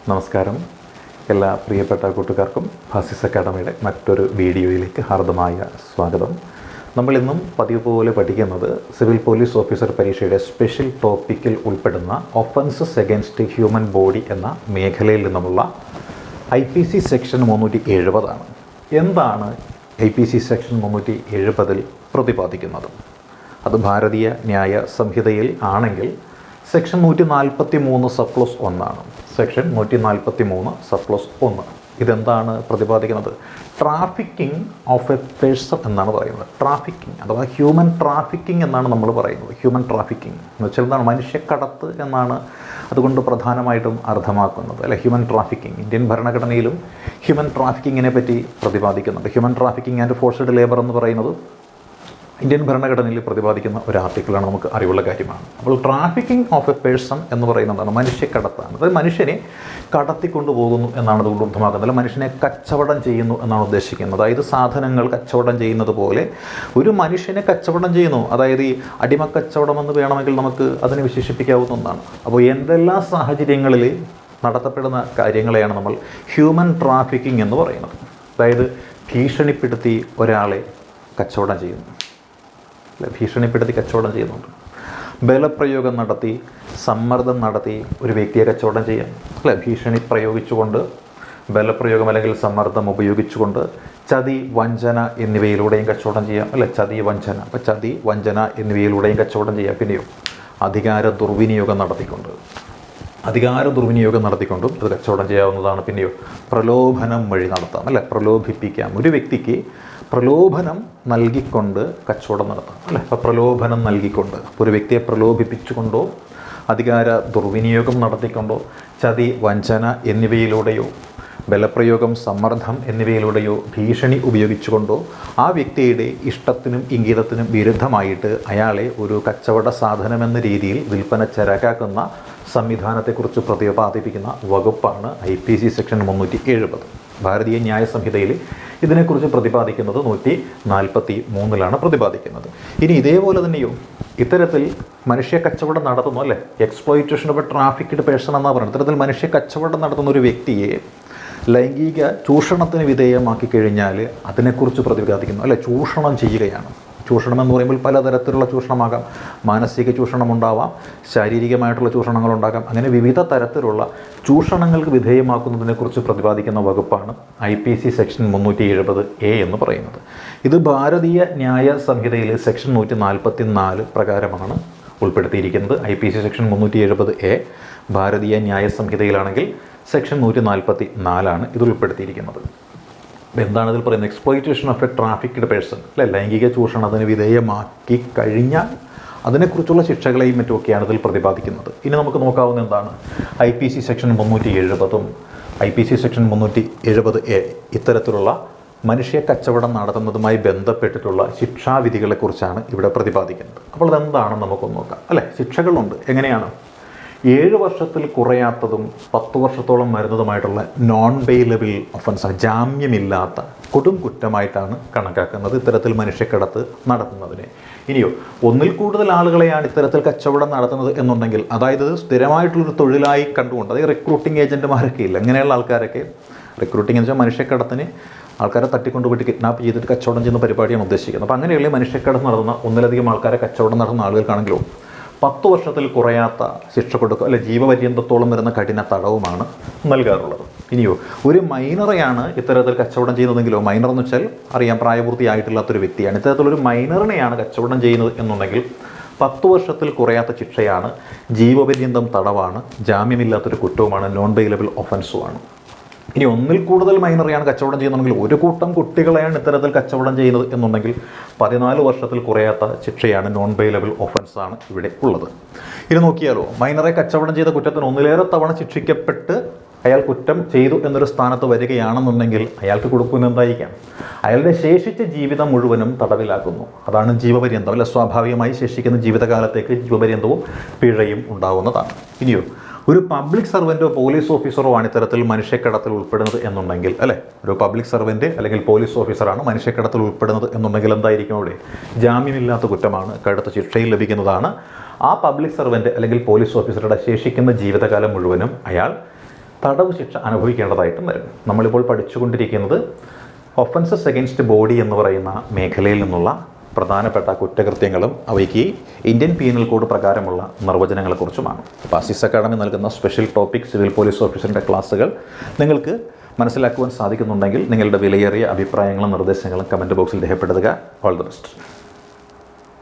നമസ്കാരം. എല്ലാ പ്രിയപ്പെട്ട കൂട്ടുകാർക്കും ഫാസിസ് അക്കാഡമിയുടെ മറ്റൊരു വീഡിയോയിലേക്ക് ഹാർദമായ സ്വാഗതം. നമ്മളിന്നും പതിവ് പോലെ പഠിക്കുന്നത് സിവിൽ പോലീസ് ഓഫീസർ പരീക്ഷയുടെ സ്പെഷ്യൽ ടോപ്പിക്കിൽ ഉൾപ്പെടുന്ന ഒഫൻസസ് എഗൻസ്റ്റ് ഹ്യൂമൻ ബോഡി എന്ന മേഖലയിൽ നിന്നുമുള്ള IPC സെക്ഷൻ 370 ആണ്. എന്താണ് IPC സെക്ഷൻ 370 പ്രതിപാദിക്കുന്നത്? അത് ഭാരതീയ ന്യായ സംഹിതയിൽ ആണെങ്കിൽ സെക്ഷൻ 143 സബ്ക്ലോസ് 1 ആണ്. സെക്ഷൻ 143 സബ്ക്ലോസ് 1 ഇതെന്താണ് പ്രതിപാദിക്കുന്നത്? ട്രാഫിക്കിംഗ് ഓഫ് എ പേഴ്സൺ എന്നാണ് പറയുന്നത്. ട്രാഫിക്കിംഗ് അഥവാ ഹ്യൂമൻ ട്രാഫിക്കിംഗ് എന്നാണ് നമ്മൾ പറയുന്നത്. ഹ്യൂമൻ ട്രാഫിക്കിംഗ് എന്ന് വെച്ചാൽ എന്താണ്? മനുഷ്യക്കടത്ത് എന്നാണ് അതുകൊണ്ട് പ്രധാനമായിട്ടും അർത്ഥമാക്കുന്നത്, അല്ലെ? ഹ്യൂമൻ ട്രാഫിക്കിംഗ് ഇന്ത്യൻ ഭരണഘടനയിലും ഹ്യൂമൻ ട്രാഫിക്കിങ്ങിനെ പറ്റി പ്രതിപാദിക്കുന്നുണ്ട്. Human trafficking and forced labour എന്ന് പറയുന്നത് ഇന്ത്യൻ ഭരണഘടനയിൽ പ്രതിപാദിക്കുന്ന ഒരു ആർട്ടിക്കിളാണ്, നമുക്ക് അറിവുള്ള കാര്യമാണ്. അപ്പോൾ ട്രാഫിക്കിംഗ് ഓഫ് എ പേഴ്സൺ എന്ന് പറയുന്നതാണ് മനുഷ്യക്കടത്താണ്. അതായത് മനുഷ്യനെ കടത്തിക്കൊണ്ടു പോകുന്നു എന്നാണ് അതുകൊണ്ട് അർത്ഥമാക്കുന്നത്. മനുഷ്യനെ കച്ചവടം ചെയ്യുന്നു എന്നാണ് ഉദ്ദേശിക്കുന്നത്. അതായത് സാധനങ്ങൾ കച്ചവടം ചെയ്യുന്നത് പോലെ ഒരു മനുഷ്യനെ കച്ചവടം ചെയ്യുന്നു. അതായത് ഈ അടിമക്കച്ചവടം എന്ന് വേണമെങ്കിൽ നമുക്ക് അതിനെ വിശേഷിപ്പിക്കാവുന്ന ഒന്നാണ്. അപ്പോൾ എന്തെല്ലാം സാഹചര്യങ്ങളിൽ നടത്തപ്പെടുന്ന കാര്യങ്ങളെയാണ് നമ്മൾ ഹ്യൂമൻ ട്രാഫിക്കിംഗ് എന്ന് പറയുന്നത്. അതായത് ഭീഷണിപ്പെടുത്തി ഒരാളെ കച്ചവടം ചെയ്യുന്നു, ഭീഷണിപ്പെടുത്തി കച്ചവടം ചെയ്യുന്നുണ്ട്. ബലപ്രയോഗം നടത്തി, സമ്മർദ്ദം നടത്തി ഒരു വ്യക്തിയെ കച്ചവടം ചെയ്യാം, അല്ലെ? ഭീഷണി പ്രയോഗിച്ചുകൊണ്ട്, ബലപ്രയോഗം അല്ലെങ്കിൽ സമ്മർദ്ദം ഉപയോഗിച്ചുകൊണ്ട്, ചതി, വഞ്ചന എന്നിവയിലൂടെയും കച്ചവടം ചെയ്യാം, അല്ലെ? ചതി, വഞ്ചന. അപ്പോൾ ചതി, വഞ്ചന എന്നിവയിലൂടെയും കച്ചവടം ചെയ്യാം. പിന്നെയോ അധികാര ദുർവിനിയോഗം നടത്തിക്കൊണ്ടും അത് കച്ചവടം ചെയ്യാവുന്നതാണ്. പിന്നെയോ പ്രലോഭനം വഴി നടത്താം, അല്ലെ? പ്രലോഭിപ്പിക്കാം. ഒരു വ്യക്തിക്ക് പ്രലോഭനം നൽകിക്കൊണ്ട് കച്ചവടം നടത്താം, അല്ലേ? അപ്പോൾ പ്രലോഭനം നൽകിക്കൊണ്ട് ഒരു വ്യക്തിയെ പ്രലോഭിപ്പിച്ചുകൊണ്ടോ, അധികാര ദുർവിനിയോഗം നടത്തിക്കൊണ്ടോ, ചതി, വഞ്ചന എന്നിവയിലൂടെയോ, ബലപ്രയോഗം, സമ്മർദ്ദം എന്നിവയിലൂടെയോ, ഭീഷണി ഉപയോഗിച്ചുകൊണ്ടോ ആ വ്യക്തിയുടെ ഇഷ്ടത്തിനും ഇംഗിതത്തിനും വിരുദ്ധമായിട്ട് അയാളെ ഒരു കച്ചവട സാധനമെന്ന രീതിയിൽ വിൽപ്പന ചരക്കാക്കുന്ന സംവിധാനത്തെക്കുറിച്ച് പ്രതിപാദിപ്പിക്കുന്ന വകുപ്പാണ് IPC സെക്ഷൻ 370. ഭാരതീയ ന്യായ സംഹിതയിൽ ഇതിനെക്കുറിച്ച് പ്രതിപാദിക്കുന്നത് 143 പ്രതിപാദിക്കുന്നത്. ഇനി ഇതേപോലെ തന്നെയോ ഇത്തരത്തിൽ മനുഷ്യ കച്ചവടം നടത്തുന്നു, അല്ലേ? എക്സ്പ്ലോയിറ്റേഷൻ ഓഫ് എ ട്രാഫിക്ക്ഡ് പേഴ്സൺ എന്നാണ് പറയുന്നത്. ഇത്തരത്തിൽ മനുഷ്യ കച്ചവടം നടത്തുന്ന ഒരു വ്യക്തിയെ ലൈംഗിക ചൂഷണത്തിന് വിധേയമാക്കി കഴിഞ്ഞാൽ അതിനെക്കുറിച്ച് പ്രതിപാദിക്കുന്നു, അല്ലെ? ചൂഷണം ചെയ്യുകയാണ്. ചൂഷണം എന്ന് പറയുമ്പോൾ പലതരത്തിലുള്ള ചൂഷണമാകാം. മാനസിക ചൂഷണമുണ്ടാവാം, ശാരീരികമായിട്ടുള്ള ചൂഷണങ്ങളുണ്ടാകാം. അങ്ങനെ വിവിധ തരത്തിലുള്ള ചൂഷണങ്ങൾക്ക് വിധേയമാക്കുന്നതിനെക്കുറിച്ച് പ്രതിപാദിക്കുന്ന വകുപ്പാണ് IPC സെക്ഷൻ 370A എന്ന് പറയുന്നത്. ഇത് ഭാരതീയ ന്യായ സംഹിതയിലെ സെക്ഷൻ 144 പ്രകാരമാണ് ഉൾപ്പെടുത്തിയിരിക്കുന്നത്. IPC സെക്ഷൻ 370A ഭാരതീയ ന്യായ സംഹിതയിലാണെങ്കിൽ സെക്ഷൻ 144 ഇത് ഉൾപ്പെടുത്തിയിരിക്കുന്നത്. അപ്പോൾ എന്താണ് ഇതിൽ പറയുന്നത്? എക്സ്പ്ലോയിറ്റേഷൻ ഓഫ് എ ട്രാഫിക്ക്ഡ് പേഴ്സൺ, അല്ലെ? ലൈംഗിക ചൂഷണത്തിന് വിധേയമാക്കി കഴിഞ്ഞാൽ അതിനെക്കുറിച്ചുള്ള ശിക്ഷകളെയും മറ്റുമൊക്കെയാണ് ഇതിൽ പ്രതിപാദിക്കുന്നത്. ഇനി നമുക്ക് നോക്കാവുന്ന എന്താണ്? IPC section 370 IPC section 370A ഇത്തരത്തിലുള്ള മനുഷ്യ കച്ചവടം നടത്തുന്നതുമായി ബന്ധപ്പെട്ടിട്ടുള്ള ശിക്ഷാവിധികളെക്കുറിച്ചാണ് ഇവിടെ പ്രതിപാദിക്കുന്നത്. അപ്പോൾ അതെന്താണെന്ന് നമുക്കൊന്ന് നോക്കാം, അല്ലേ? ശിക്ഷകളുണ്ട്. എങ്ങനെയാണ്? 7 വർഷത്തിൽ കുറയാത്തതും 10 വർഷത്തോളം വരുന്നതുമായിട്ടുള്ള നോൺ ബെയിലബിൾ ഒഫൻസ്, ജാമ്യമില്ലാത്ത കൊടും കുറ്റമായിട്ടാണ് കണക്കാക്കുന്നത് ഇത്തരത്തിൽ മനുഷ്യക്കടത്ത് നടത്തുന്നതിനെ. ഇനിയോ ഒന്നിൽ കൂടുതൽ ആളുകളെയാണ് ഇത്തരത്തിൽ കച്ചവടം നടത്തുന്നത് എന്നുണ്ടെങ്കിൽ, അതായത് സ്ഥിരമായിട്ടുള്ളൊരു തൊഴിലായി കണ്ടുകൊണ്ട്, അതായത് റിക്രൂട്ടിംഗ് ഏജൻറ്റുമാരൊക്കെ ഇല്ല, ഇങ്ങനെയുള്ള ആൾക്കാരൊക്കെ, റിക്രൂട്ടിംഗ് എന്ന് വെച്ചാൽ മനുഷ്യക്കടത്തിന് ആൾക്കാരെ തട്ടിക്കൊണ്ടുപോയിട്ട് കിഡ്നാപ്പ് ചെയ്തിട്ട് കച്ചവടം ചെയ്യുന്ന പരിപാടിയാണ് ഉദ്ദേശിക്കുന്നത്. അപ്പോൾ അങ്ങനെയുള്ള മനുഷ്യക്കടത്ത് നടത്തുന്ന ഒന്നിലധികം ആൾക്കാരെ കച്ചവടം നടത്തുന്ന ആളുകൾക്കാണെങ്കിലോ 10 വർഷത്തിൽ കുറയാത്ത ശിക്ഷ കൊടുക്കുക, അല്ലെ? ജീവപര്യന്തത്തോളം വരുന്ന കഠിന തടവുമാണ് നൽകാറുള്ളത്. ഇനിയോ ഒരു മൈനറെയാണ് ഇത്തരത്തിൽ കച്ചവടം ചെയ്യുന്നതെങ്കിലോ, മൈനർ എന്ന് വെച്ചാൽ അറിയാം, പ്രായപൂർത്തിയായിട്ടില്ലാത്തൊരു വ്യക്തിയാണ്. ഇത്തരത്തിലൊരു മൈനറിനെയാണ് കച്ചവടം ചെയ്യുന്നത് എന്നുണ്ടെങ്കിൽ 10 വർഷത്തിൽ കുറയാത്ത ശിക്ഷയാണ്, ജീവപര്യന്തം തടവാണ്, ജാമ്യമില്ലാത്തൊരു കുറ്റവുമാണ്, നോൺ ബെയിലബിൾ ഒഫൻസുമാണ്. ഇനി ഒന്നിൽ കൂടുതൽ മൈനറെയാണ് കച്ചവടം ചെയ്യുന്നുണ്ടെങ്കിൽ, ഒരു കൂട്ടം കുട്ടികളെയാണ് ഇത്തരത്തിൽ കച്ചവടം ചെയ്യുന്നത് എന്നുണ്ടെങ്കിൽ 14 വർഷത്തിൽ കുറയാത്ത ശിക്ഷയാണ്, നോൺ ബെയിലബിൾ ഒഫൻസാണ് ഇവിടെ ഉള്ളത്. ഇത് നോക്കിയാലോ, മൈനറെ കച്ചവടം ചെയ്ത കുറ്റത്തിന് ഒന്നിലേറെ തവണ ശിക്ഷിക്കപ്പെട്ട് അയാൾ കുറ്റം ചെയ്തു എന്നൊരു സ്ഥാനത്ത് വരികയാണെന്നുണ്ടെങ്കിൽ അയാൾക്ക് കൊടുക്കുന്ന എന്തായിരിക്കാം? അയാളുടെ ശേഷിച്ച ജീവിതം മുഴുവനും തടവിലാക്കുന്നു. അതാണ് ജീവപര്യന്തം, അല്ലെ? സ്വാഭാവികമായി ശേഷിക്കുന്ന ജീവിതകാലത്തേക്ക് ജീവപര്യന്തവും പിഴയും ഉണ്ടാവുന്നതാണ്. ഇനിയോ ഒരു പബ്ലിക് സർവൻറ്റോ പോലീസ് ഓഫീസറോ ആണ് ഇത്തരത്തിൽ മനുഷ്യക്കടത്തിൽ ഉൾപ്പെടുന്നത് എന്നുണ്ടെങ്കിൽ, അല്ലേ? ഒരു പബ്ലിക് സർവൻറ്റ് അല്ലെങ്കിൽ പോലീസ് ഓഫീസറാണ് മനുഷ്യക്കടത്തിൽ ഉൾപ്പെടുന്നത് എന്നുണ്ടെങ്കിൽ എന്തായിരിക്കും? അവിടെ ജാമ്യമില്ലാത്ത കുറ്റമാണ്, കടുത്ത ശിക്ഷയിൽ ലഭിക്കുന്നതാണ്. ആ പബ്ലിക് സർവൻറ്റ് അല്ലെങ്കിൽ പോലീസ് ഓഫീസറുടെ ശേഷിക്കുന്ന ജീവിതകാലം മുഴുവനും അയാൾ തടവ് ശിക്ഷ അനുഭവിക്കേണ്ടതായിട്ടും വരും. നമ്മളിപ്പോൾ പഠിച്ചുകൊണ്ടിരിക്കുന്നത് ഒഫൻസസ് അഗെയിൻസ്റ്റ് ബോഡി എന്ന് പറയുന്ന മേഖലയിൽ നിന്നുള്ള പ്രധാനപ്പെട്ട കുറ്റകൃത്യങ്ങളും അവയ്ക്ക് ഇന്ത്യൻ പീനൽ കോഡ് പ്രകാരമുള്ള നിർവചനങ്ങളെക്കുറിച്ചുമാണ്. അപ്പോൾ അസീസ് അക്കാഡമി നൽകുന്ന സ്പെഷ്യൽ ടോപ്പിക് സിവിൽ പോലീസ് ഓഫീസറിൻ്റെ ക്ലാസ്സുകൾ നിങ്ങൾക്ക് മനസ്സിലാക്കുവാൻ സാധിക്കുന്നുണ്ടെങ്കിൽ നിങ്ങളുടെ വിലയേറിയ അഭിപ്രായങ്ങളും നിർദ്ദേശങ്ങളും കമൻറ്റ് ബോക്സിൽ രേഖപ്പെടുത്തുക. All the best.